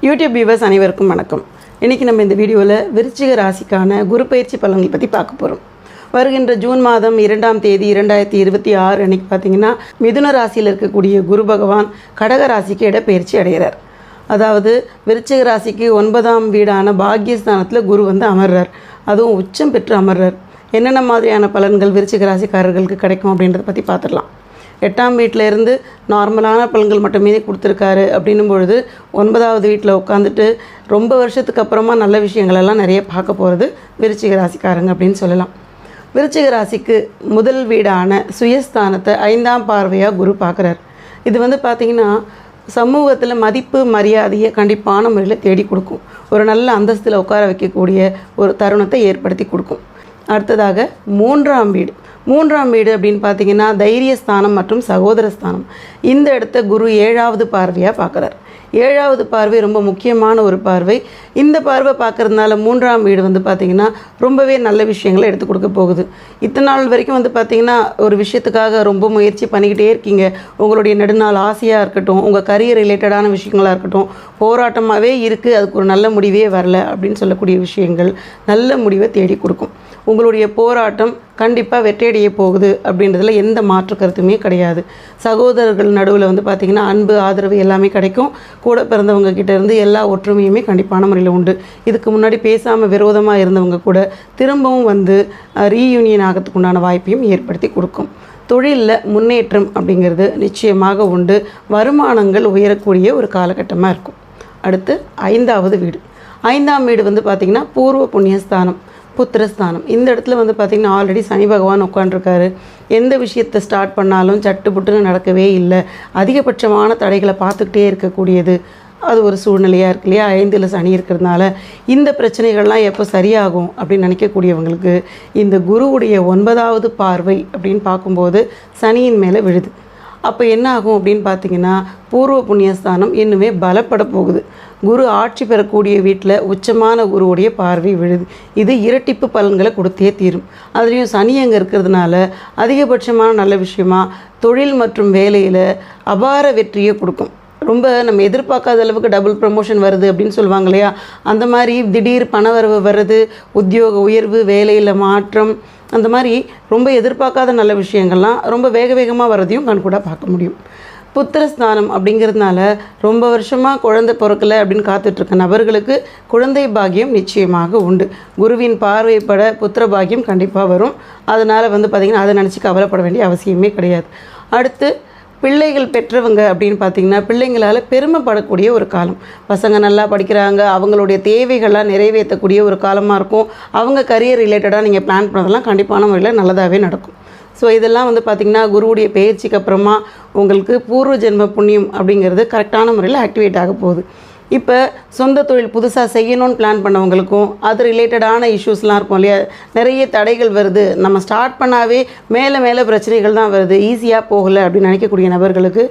YouTube viewers அனைவருக்கும் வணக்கம். இன்றைக்கி நம்ம இந்த வீடியோவில் விருச்சிக ராசிக்கான குரு பயிற்சி பலன்கள் பற்றி பார்க்க போகிறோம். வருகின்ற ஜூன் மாதம் 2ஆம் தேதி 2026 அன்றைக்கி பார்த்திங்கன்னா மிதுன ராசியில் இருக்கக்கூடிய குரு பகவான் கடக ராசிக்கு இடப்பெயர்ச்சி அடைகிறார். அதாவது விருச்சிக ராசிக்கு 9ஆம் வீடான பாக்யஸ்தானத்தில் குரு வந்து அமர்றார். அதுவும் உச்சம் பெற்று அமர்றார். என்னென்ன மாதிரியான பலன்கள் விருச்சிக ராசிக்காரர்களுக்கு கிடைக்கும் அப்படின்றத பற்றி பார்த்துடலாம். 8ஆம் வீட்டில் இருந்து நார்மலான பலன்கள் மட்டுமே கொடுத்துருக்காரு அப்படின்னும் பொழுது 9ஆவது வீட்டில் உட்காந்துட்டு ரொம்ப வருஷத்துக்கு அப்புறமா நல்ல விஷயங்களெல்லாம் நிறைய பார்க்க போகிறது விருச்சிக ராசிக்காரங்க அப்படின்னு சொல்லலாம். விருச்சிக ராசிக்கு முதல் வீடான சுயஸ்தானத்தை 5ஆம் பார்வையாக குரு பார்க்குறார். இது வந்து பார்த்திங்கன்னா சமூகத்தில் மதிப்பு மரியாதையை கண்டிப்பான முறையில் தேடி கொடுக்கும். ஒரு நல்ல அந்தஸ்தில் உட்கார வைக்கக்கூடிய ஒரு தருணத்தை ஏற்படுத்தி கொடுக்கும். அடுத்ததாக மூன்றாம் வீடு அப்படின்னு பார்த்தீங்கன்னா தைரியஸ்தானம் மற்றும் சகோதரஸ்தானம். இந்த இடத்த குரு 7ஆவது பார்வையாக பார்க்குறார். 7ஆவது பார்வை ரொம்ப முக்கியமான ஒரு பார்வை. இந்த பார்வை பார்க்குறதுனால 3ஆம் வீடு வந்து பார்த்திங்கன்னா ரொம்பவே நல்ல விஷயங்களை எடுத்து கொடுக்க போகுது. இத்தனை நாள் வரைக்கும் வந்து பார்த்திங்கன்னா ஒரு விஷயத்துக்காக ரொம்ப முயற்சி பண்ணிக்கிட்டே இருக்கீங்க. உங்களுடைய நெடுநாள் ஆசையாக இருக்கட்டும், உங்கள் கரியர் ரிலேட்டடான விஷயங்களாக இருக்கட்டும், போராட்டமாகவே இருக்குது, அதுக்கு ஒரு நல்ல முடிவே வரல அப்படின்னு சொல்லக்கூடிய விஷயங்கள் நல்ல முடிவை தேடி கொடுக்கும். உங்களுடைய போராட்டம் கண்டிப்பாக வெற்றியடைய போகுது அப்படின்றதுல எந்த மாற்று கருத்துமே கிடையாது. சகோதரர்கள் நடுவில் வந்து பார்த்திங்கன்னா அன்பு ஆதரவு எல்லாமே கிடைக்கும். கூட பிறந்தவங்க கிட்ட இருந்து எல்லா ஒற்றுமையுமே கண்டிப்பான முறையில் உண்டு. இதுக்கு முன்னாடி பேசாமல் விரோதமாக இருந்தவங்க கூட திரும்பவும் வந்து ரீயூனியன் ஆகிறதுக்கு உண்டான வாய்ப்பையும் ஏற்படுத்தி கொடுக்கும். தொழிலில் முன்னேற்றம் அப்படிங்கிறது நிச்சயமாக உண்டு. வருமானங்கள் உயரக்கூடிய ஒரு காலகட்டமாக இருக்கும். அடுத்து 5ஆம் வீடு வந்து பார்த்திங்கன்னா பூர்வ புண்ணியஸ்தானம், புத்திரஸ்தானம். இந்த இடத்துல வந்து பார்த்திங்கன்னா ஆல்ரெடி சனி பகவான் உட்காண்டிருக்காரு. எந்த விஷயத்தை ஸ்டார்ட் பண்ணாலும் சட்டு புட்டுன்னு நடக்கவே இல்லை. அதிகபட்சமான தடைகளை பார்த்துக்கிட்டே இருக்கக்கூடியது அது ஒரு சூழ்நிலையாக இருக்கு இல்லையா. 5ல் சனி இருக்கிறதுனால இந்த பிரச்சனைகள்லாம் எப்போ சரியாகும் அப்படின்னு நினைக்கக்கூடியவங்களுக்கு இந்த குருவுடைய 9ஆவது பார்வை அப்படின்னு பார்க்கும்போது சனியின் மேலே விழுது. அப்போ என்ன ஆகும் அப்படின்னு பார்த்திங்கன்னா பூர்வ புண்ணியஸ்தானம் இன்னுமே பலப்பட போகுது. குரு ஆட்சி பெறக்கூடிய வீட்டில் உச்சமான குருவுடைய பார்வை விழுது. இது இரட்டிப்பு பலன்களை கொடுத்தே தீரும். அதுலேயும் சனி அங்கே இருக்கிறதுனால அதிகபட்சமான நல்ல விஷயமா தொழில் மற்றும் வேலையில் அபார வெற்றியை கொடுக்கும். ரொம்ப நம்ம எதிர்பார்க்காத அளவுக்கு டபுள் ப்ரமோஷன் வருது அப்படின்னு சொல்லுவாங்க இல்லையா, அந்த மாதிரி திடீர் பணவரவு வர்றது, உத்தியோக உயர்வு, வேலையில் மாற்றம், அந்த மாதிரி ரொம்ப எதிர்பார்க்காத நல்ல விஷயங்கள்லாம் ரொம்ப வேகமாக வர்றதையும் கண்கூட பார்க்க முடியும். புத்திரஸ்தானம் அப்படிங்கிறதுனால ரொம்ப வருஷமாக குழந்தை பிறக்கலை அப்படின்னு காத்துட்ருக்க நபர்களுக்கு குழந்தை பாக்கியம் நிச்சயமாக உண்டு. குருவின் பார்வைப்பட புத்திர பாக்கியம் கண்டிப்பாக வரும். அதனால் வந்து பார்த்திங்கன்னா அதை நினச்சி கவலைப்பட வேண்டிய அவசியமே கிடையாது. அடுத்து பிள்ளைகள் பெற்றவங்க அப்படின்னு பார்த்திங்கன்னா பிள்ளைங்களால் பெருமைப்படக்கூடிய ஒரு காலம். பசங்க நல்லா படிக்கிறாங்க, அவங்களுடைய தேவைகள்லாம் நிறைவேற்றக்கூடிய ஒரு காலமாக இருக்கும். அவங்க கரியர் ரிலேட்டடாக நீங்கள் பிளான் பண்ணதெல்லாம் கண்டிப்பான முறையில் நல்லதாகவே நடக்கும். ஸோ இதெல்லாம் வந்து பார்த்திங்கன்னா குருவுடைய பயிற்சிக்கு அப்புறமா உங்களுக்கு பூர்வ ஜென்ம புண்ணியம் அப்படிங்கிறது கரெக்டான முறையில் ஆக்டிவேட் ஆக போகுது. இப்போ சொந்த தொழில் புதுசாக செய்யணும்னு பிளான் பண்ணவங்களுக்கும் அது ரிலேட்டடான இஷ்யூஸ்லாம் இருக்கும் இல்லையா. நிறைய தடைகள் வருது, நம்ம ஸ்டார்ட் பண்ணாவே மேலே பிரச்சனைகள் தான் வருது, ஈஸியாக போகலை அப்படின்னு நினைக்கக்கூடிய நபர்களுக்கு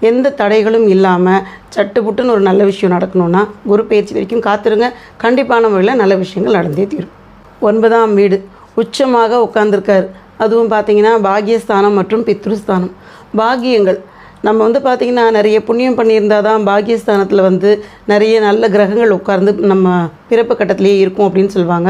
எந்த தடைகளும் இல்லாமல் சட்டுப்புட்டுன்னு ஒரு நல்ல விஷயம் நடக்கணும்னா குரு பயிற்சி வரைக்கும் காத்திருங்க. கண்டிப்பான முறையில் நல்ல விஷயங்கள் நடந்தே தீரும். 9ஆம் வீடு உச்சமாக உட்கார்ந்துருக்கார். அதுவும் பார்த்திங்கன்னா பாக்யஸ்தானம் மற்றும் பித்ருஸ்தானம். பாக்கியங்கள் நம்ம வந்து பார்த்திங்கன்னா நிறைய புண்ணியம் பண்ணியிருந்தால் தான் பாக்யஸ்தானத்தில் வந்து நிறைய நல்ல கிரகங்கள் உட்கார்ந்து நம்ம பிறப்பு கட்டத்திலே இருக்கும் அப்படின்னு சொல்லுவாங்க.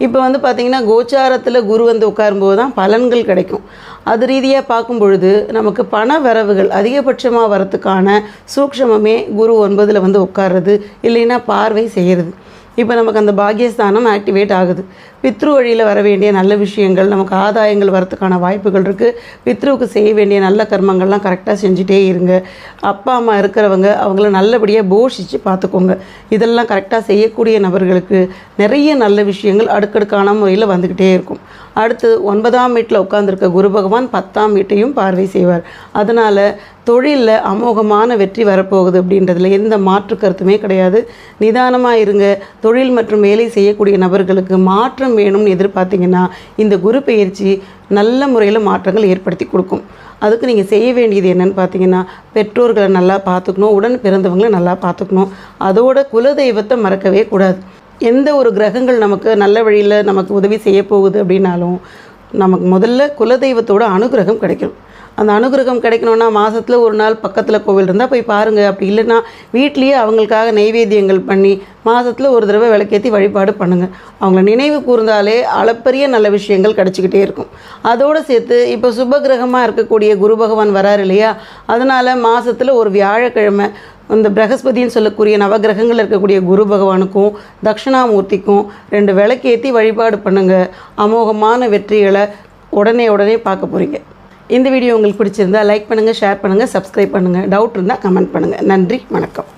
இப்போ வந்து பார்த்திங்கன்னா கோச்சாரத்தில் குரு வந்து உட்காரும்போது தான் பலன்கள் கிடைக்கும். அது ரீதியாக பார்க்கும் பொழுது நமக்கு பண வரவுகள் அதிகபட்சமாக வரத்துக்கான சூக்ஷமமே குரு 9ல் வந்து உட்கார்றது, இல்லைன்னா பார்வை செய்கிறது. இப்போ நமக்கு அந்த பாக்யஸ்தானம் ஆக்டிவேட் ஆகுது. பித்ரு வழியில் வர வேண்டிய நல்ல விஷயங்கள், நமக்கு ஆதாயங்கள் வரத்துக்கான வாய்ப்புகள் இருக்குது. பித்ருவுக்கு செய்ய வேண்டிய நல்ல கர்மங்கள்லாம் கரெக்டாக செஞ்சுட்டே இருங்க. அப்பா அம்மா இருக்கிறவங்க அவங்கள நல்லபடியாக போஷித்து பார்த்துக்கோங்க. இதெல்லாம் கரெக்டாக செய்யக்கூடிய நபர்களுக்கு நிறைய நல்ல விஷயங்கள் அடுக்கடுக்கான முறையில் வந்துக்கிட்டே இருக்கும். அடுத்து 9ஆம் வீட்டில் உட்காந்துருக்க குரு பகவான் 10ஆம் வீட்டையும் பார்வை செய்வார். அதனால் தொழிலில் அமோகமான வெற்றி வரப்போகுது அப்படின்றதுல எந்த மாற்று கருத்துமே கிடையாது. நிதானமாக இருங்க. தொழில் மற்றும் வேலை செய்யக்கூடிய நபர்களுக்கு மாற்றம் வேணும்னு எதிர்பார்த்திங்கன்னா இந்த குரு பயிற்சி நல்ல முறையில் மாற்றங்கள் ஏற்படுத்தி கொடுக்கும். அதுக்கு நீங்கள் செய்ய வேண்டியது என்னென்னு பார்த்தீங்கன்னா பெற்றோர்களை நல்லா பார்த்துக்கணும், உடன் பிறந்தவங்களை நல்லா பார்த்துக்கணும். அதோட குலதெய்வத்தை மறக்கவே கூடாது. எந்த ஒரு கிரகங்கள் நமக்கு நல்ல வழியில் நமக்கு உதவி செய்ய போகுது அப்படின்னாலும் நமக்கு முதல்ல குலதெய்வத்தோட அனுகிரகம் கிடைக்கும். அந்த அனுகிரகம் கிடைக்கணுன்னா மாதத்தில் ஒரு நாள் பக்கத்தில் கோவில் இருந்தால் போய் பாருங்கள். அப்படி இல்லைன்னா வீட்லேயே அவங்களுக்காக நைவேத்தியங்கள் பண்ணி மாதத்தில் ஒரு தடவை விளக்கேற்றி வழிபாடு பண்ணுங்கள். அவங்கள நினைவு கூர்ந்தாலே அளப்பரிய நல்ல விஷயங்கள் கிடச்சிக்கிட்டே இருக்கும். அதோடு சேர்த்து இப்போ சுபகிரகமாக இருக்கக்கூடிய குரு பகவான் வராரு இல்லையா, அதனால் மாதத்தில் ஒரு வியாழக்கிழமை இந்த பிரகஸ்பதின்னு சொல்லக்கூடிய நவகிரகங்கள் இருக்கக்கூடிய குரு பகவானுக்கும் தட்சிணாமூர்த்திக்கும் 2 விளக்கேற்றி வழிபாடு பண்ணுங்கள். அமோகமான வெற்றிகளை உடனே பார்க்க போகிறீங்க. இந்த வீடியோ உங்களுக்கு பிடிச்சிருந்தா லைக் பண்ணுங்கள், ஷேர் பண்ணுங்கள், சப்ஸ்கிரைப் பண்ணுங்கள். டவுட் இருந்தால் கமெண்ட் பண்ணுங்கள். நன்றி, வணக்கம்.